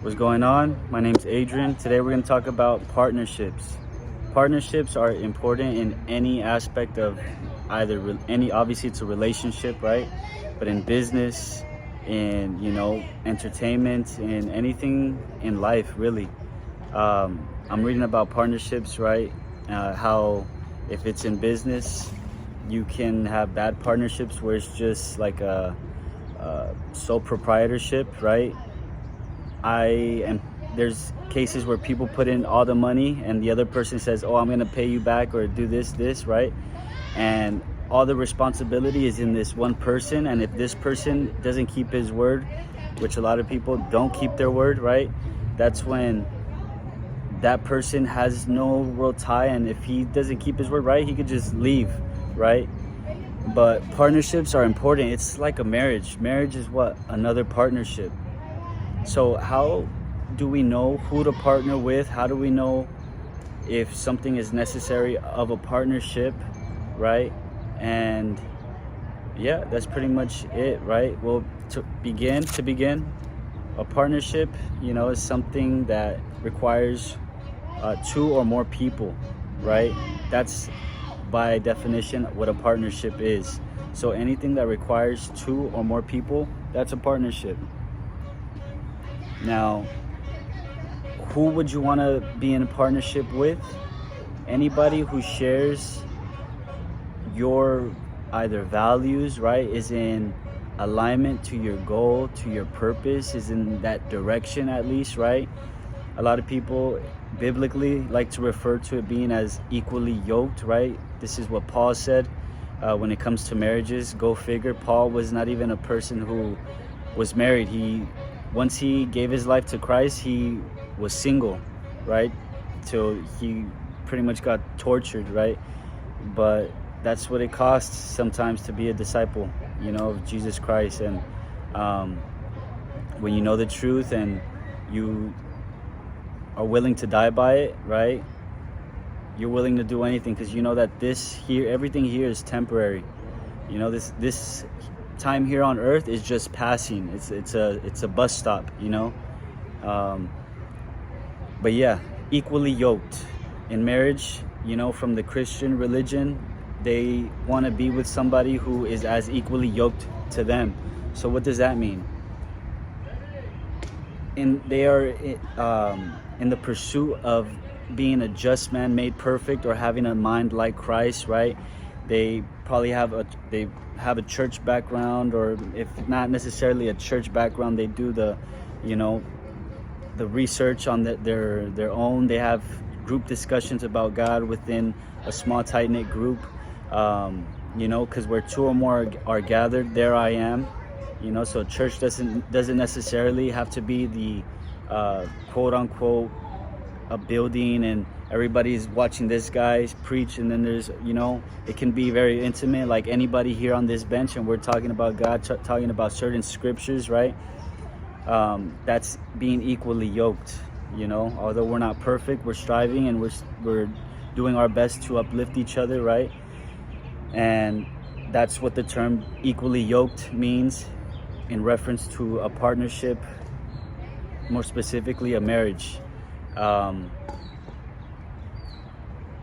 What's going on? My name's Adrian. Today we're going to talk about partnerships. Partnerships are important in any aspect of obviously it's a relationship, right? But in business, in entertainment, in anything in life, really. I'm reading about partnerships, right? How if it's in business, you can have bad partnerships where it's just like a sole proprietorship, right? There's cases where people put in all the money and the other person says, oh, I'm going to pay you back or do this, right? And all the responsibility is in this one person. And if this person doesn't keep his word, which a lot of people don't keep their word, right? That's when that person has no real tie. And if he doesn't keep his word, right, he could just leave, right? But partnerships are important. It's like a marriage. Marriage is what? Another partnership. So how do we know who to partner with? How do we know if something is necessary of a partnership, right? And yeah, that's pretty much it, right? Well, to begin, a partnership, is something that requires two or more people, right? That's by definition what a partnership is. So anything that requires two or more people, that's a partnership. Now, who would you want to be in a partnership with? Anybody who shares your either values, right, is in alignment to your goal, to your purpose, is in that direction at least, right? A lot of people biblically like to refer to it being as equally yoked, right? This is what Paul said when it comes to marriages. Go figure. Paul was not even a person who was married. Once he gave his life to Christ, he was single, right? Till he pretty much got tortured, right? But that's what it costs sometimes to be a disciple, of Jesus Christ. And when you know the truth and you are willing to die by it, right? You're willing to do anything because you know that everything here is temporary. This time here on earth is just passing. It's a bus stop, but yeah, equally yoked in marriage. From the Christian religion, they want to be with somebody who is as equally yoked to them. So what does that mean? They are in the pursuit of being a just man made perfect, or having a mind like Christ, right? They probably have a church background, or if not necessarily a church background, they do the research on their own. They have group discussions about God within a small tight-knit group, because where two or more are gathered, there I am. So church doesn't necessarily have to be the quote unquote a building and everybody's watching this guy preach, and then there's it can be very intimate, like anybody here on this bench, and we're talking about God, talking about certain scriptures, right? That's being equally yoked. Although we're not perfect, we're striving and we're doing our best to uplift each other, right? And that's what the term equally yoked means in reference to a partnership, more specifically a marriage.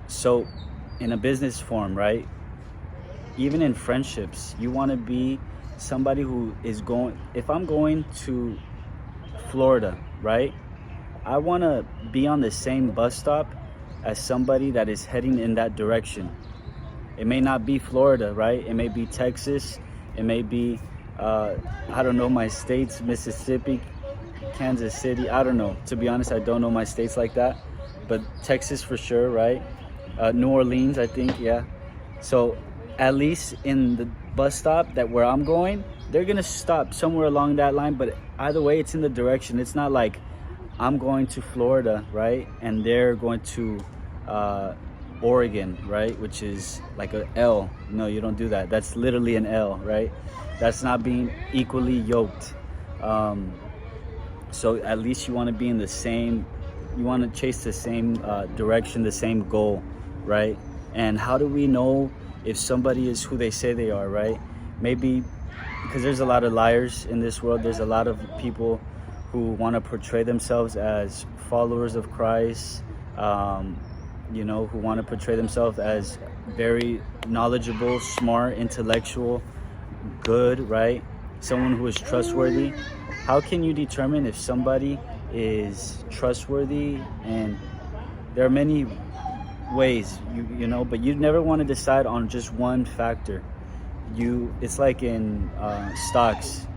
So in a business form, right? Even in friendships, you want to be somebody who is if I'm going to Florida, right? I want to be on the same bus stop as somebody that is heading in that direction. It may not be Florida, right? It may be Texas. It may be, I don't know my states, Mississippi, Kansas City. I don't know. To be honest, I don't know my states like that. But Texas for sure, right? New Orleans, I think, yeah. So at least in the bus stop where I'm going, they're going to stop somewhere along that line. But either way, it's in the direction. It's not like I'm going to Florida, right? And they're going to Oregon, right? Which is like an L. No, you don't do that. That's literally an L, right? That's not being equally yoked. So at least you want to be in you want to chase the same direction, the same goal, right? And how do we know if somebody is who they say they are, right? Maybe because there's a lot of liars in this world. There's a lot of people who want to portray themselves as followers of Christ, you know, who want to portray themselves as very knowledgeable, smart, intellectual, good, right? Someone who is trustworthy. How can you determine if somebody is trustworthy? And there are many ways, you know, but you never want to decide on just one factor. It's like in stocks.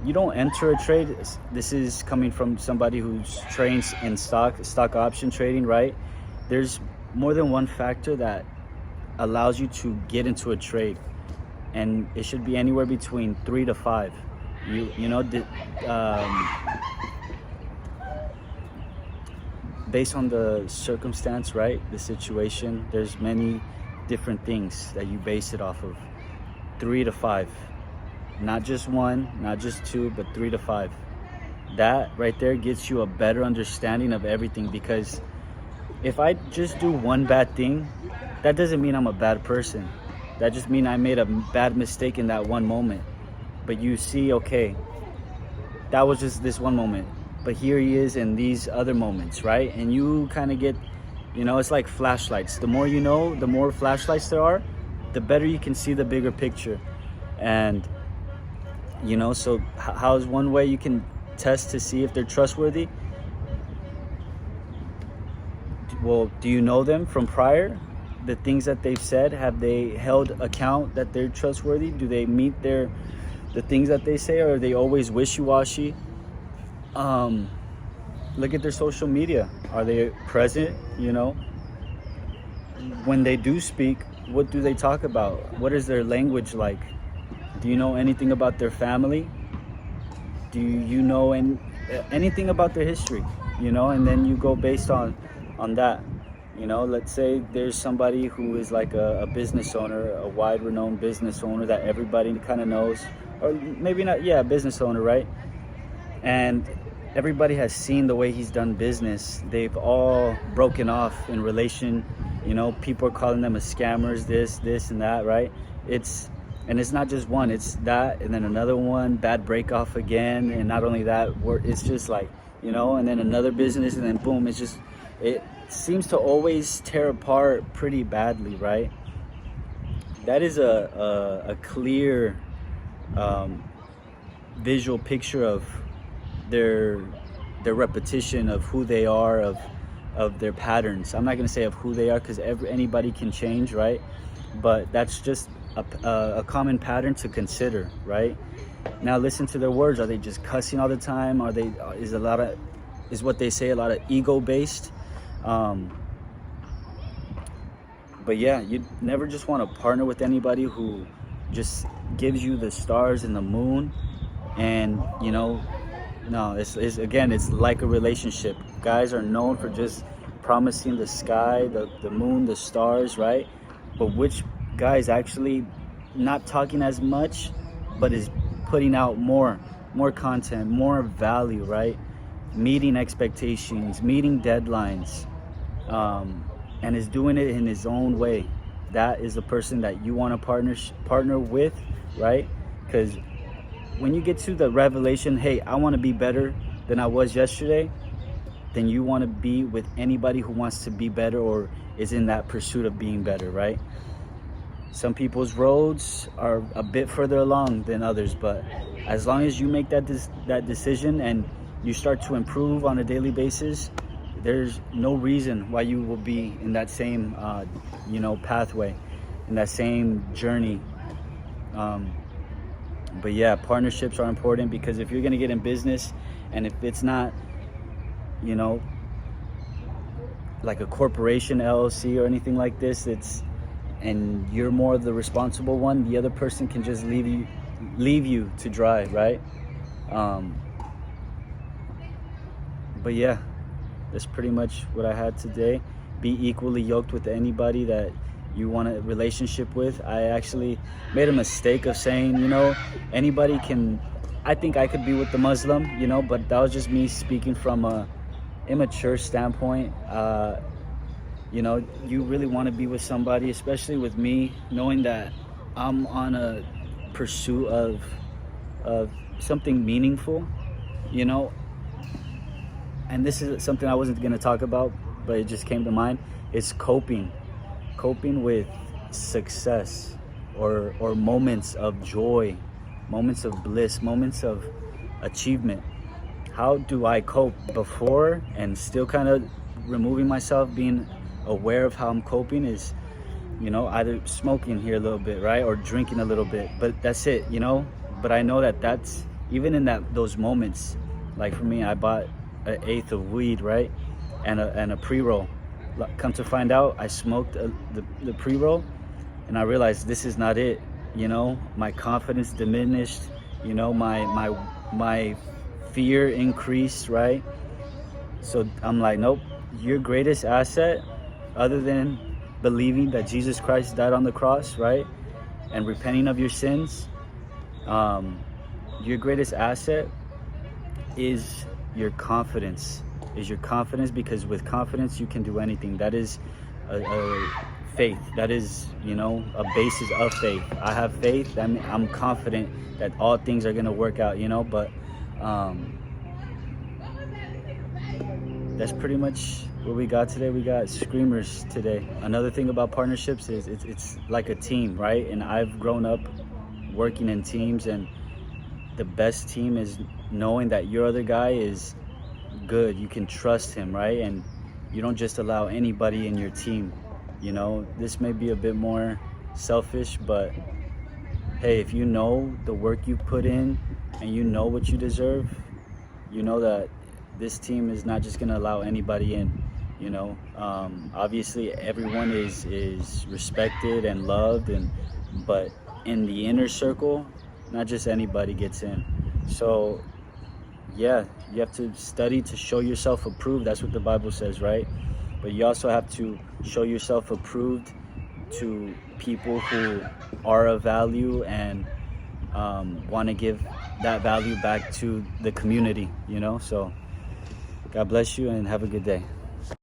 You don't enter a trade. This is coming from somebody who's trains in stock option trading, right? There's more than one factor that allows you to get into a trade, and it should be anywhere between 3 to 5. You know, based on the circumstance, right? The situation. There's many different things that you base it off of. 3 to 5. Not just 1, not just 2, but 3 to 5. That right there gets you a better understanding of everything, because if I just do one bad thing, that doesn't mean I'm a bad person. That just means I made a bad mistake in that one moment. But you see, okay, that was just this one moment, but here he is in these other moments, right? And you kind of get, you know, it's like flashlights. The more you know, the more flashlights there are, the better you can see the bigger picture. And you know, so how's one way you can test to see if they're trustworthy? Well, do you know them from prior? The things that they've said, have they held account that they're trustworthy? Do they meet the things that they say, or are they always wishy-washy? Look at their social media. Are they present? You know, when they do speak, what do they talk about? What is their language like? Do you know anything about their family? Do you know anything about their history? You know, and then you go based on that. You know, let's say there's somebody who is like a business owner, a wide renowned business owner that everybody kind of knows, or maybe not, yeah, business owner, right? And everybody has seen the way he's done business. They've all broken off in relation, you know, people are calling them a scammers, this and that, right? And it's not just one, it's that, and then another one, bad break off again, and not only that, it's just like, you know, and then another business, and then boom, it seems to always tear apart pretty badly, right? That is a clear visual picture of their repetition of who they are, of their patterns. I'm not going to say of who they are, because anybody can change, right? But that's just a common pattern to consider, right? Now listen to their words. Are they just cussing all the time? Is what they say a lot of ego based? But yeah, you never just want to partner with anybody who just gives you the stars and the moon, and you know, no, it's like a relationship. Guys are known for just promising the sky, the moon, the stars, right? But which guy is actually not talking as much, but is putting out more content, more value, right? Meeting expectations, meeting deadlines, and is doing it in his own way. That is the person that you want to partner with, right? Because when you get to the revelation, hey, I want to be better than I was yesterday, then you want to be with anybody who wants to be better or is in that pursuit of being better, right? Some people's roads are a bit further along than others, but as long as you make that decision and you start to improve on a daily basis, there's no reason why you will be in that same pathway, in that same journey. But yeah, partnerships are important, because if you're going to get in business and if it's not, you know, like a corporation, LLC or anything like this, and you're more the responsible one, the other person can just leave you to dry, right? But yeah, that's pretty much what I had today. Be equally yoked with anybody that you want a relationship with. I actually made a mistake of saying, you know, anybody can, I think I could be with the Muslim, you know, but that was just me speaking from a immature standpoint. You know, you really want to be with somebody, especially with me, knowing that I'm on a pursuit of something meaningful. You know, and this is something I wasn't going to talk about, but it just came to mind, is coping with success or moments of joy, moments of bliss, moments of achievement. How do I cope before and still kind of removing myself, being aware of how I'm coping is, either smoking here a little bit, right? Or drinking a little bit, but that's it, but I know that that's, even in those moments, like for me, I bought an eighth of weed, right? And a pre-roll. Come to find out, I smoked the pre-roll and I realized this is not it. My confidence diminished, my fear increased, right? So I'm like, nope, your greatest asset, other than believing that Jesus Christ died on the cross, right? And repenting of your sins, your greatest asset is your confidence. Because with confidence you can do anything. That is a faith. That is, a basis of faith. I have faith. I'm confident that all things are going to work out, but that's pretty much what we got today. We got screamers today. Another thing about partnerships is it's like a team, right? And I've grown up working in teams, and the best team is knowing that your other guy is good. You can trust him, right? And you don't just allow anybody in your team. This may be a bit more selfish, but hey, if you know the work you put in and you know what you deserve, you know that this team is not just going to allow anybody in. Obviously everyone is respected and loved, but in the inner circle, not just anybody gets in. So yeah, you have to study to show yourself approved. That's what the Bible says, right? But you also have to show yourself approved to people who are of value and want to give that value back to the community, So God bless you and have a good day.